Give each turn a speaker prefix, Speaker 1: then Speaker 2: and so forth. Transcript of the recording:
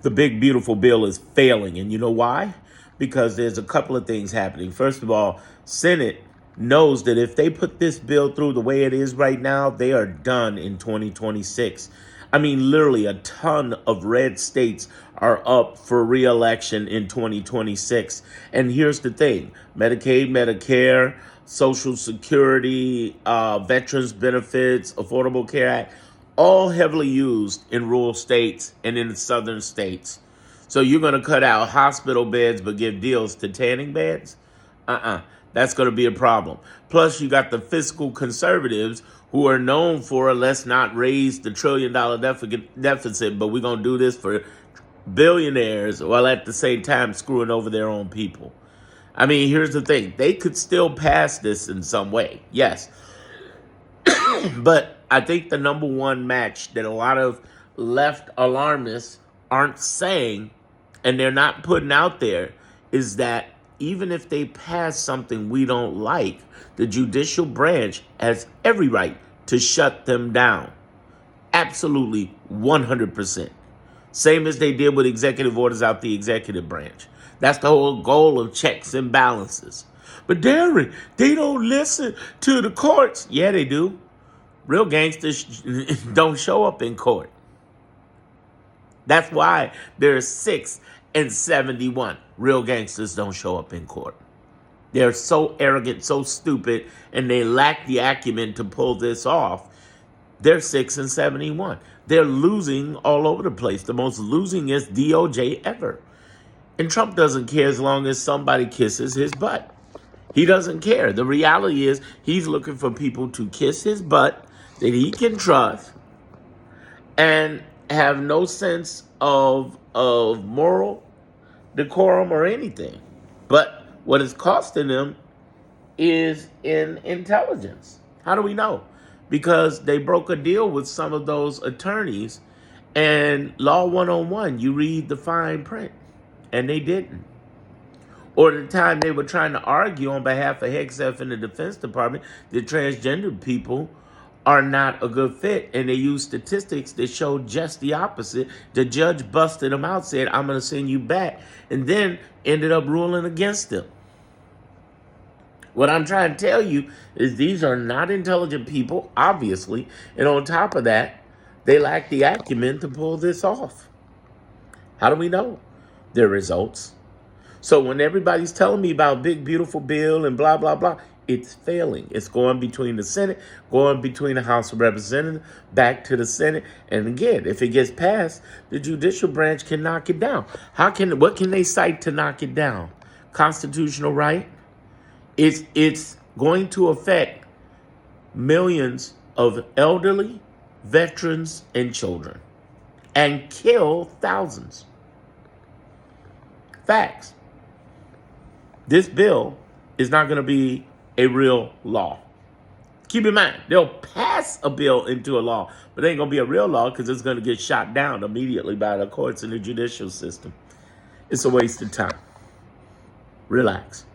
Speaker 1: the big, beautiful bill is failing. And you know why? Because there's a couple of things happening. First of all, Senate knows that if they put this bill through the way it is right now, they are done in 2026. I mean, literally a ton of red states are up for re-election in 2026. And here's the thing: Medicaid, Medicare, Social Security, veterans benefits, Affordable Care Act, all heavily used in rural states and in the southern states. So you're going to cut out hospital beds but give deals to tanning beds? That's going to be a problem. Plus, you got the fiscal conservatives who are known for, let's not raise the $1 trillion deficit, but we're going to do this for billionaires while at the same time screwing over their own people. I mean, here's the thing. They could still pass this in some way, yes. But I think the number one match that a lot of left alarmists aren't saying, and they're not putting out there, is that even if they pass something we don't like, the judicial branch has every right to shut them down. Absolutely, 100%. Same as they did with executive orders out the executive branch. That's the whole goal of checks and balances. But Darren, they don't listen to the courts. Yeah, they do. Real gangsters don't show up in court. That's why there's 6 and 71. Real gangsters don't show up in court. They're so arrogant, so stupid, and they lack the acumen to pull this off. They're 6 and 71. They're losing all over the place. The most losingest DOJ ever. And Trump doesn't care as long as somebody kisses his butt. He doesn't care. The reality is he's looking for people to kiss his butt that he can trust and have no sense of moral decorum or anything. But what it's costing them is in intelligence. How do we know? Because they broke a deal with some of those attorneys, and Law 101, you read the fine print, and they didn't. Or the time they were trying to argue on behalf of HECSF in the Defense Department that transgender people are not a good fit, and they used statistics that showed just the opposite. The judge busted them out, said, I'm going to send you back, and then ended up ruling against them. What I'm trying to tell you is these are not intelligent people, obviously, and on top of that, they lack the acumen to pull this off. How do we know? Their results. So when everybody's telling me about big, beautiful bill and blah, blah, blah, it's failing. It's going between the Senate, going between the House of Representatives, back to the Senate. And again, if it gets passed, the judicial branch can knock it down. What can they cite to knock it down? Constitutional right? It's going to affect millions of elderly, veterans, and children, and kill thousands. Facts. This bill is not going to be a real law. Keep in mind, they'll pass a bill into a law, but it ain't going to be a real law because it's going to get shot down immediately by the courts and the judicial system. It's a waste of time. Relax.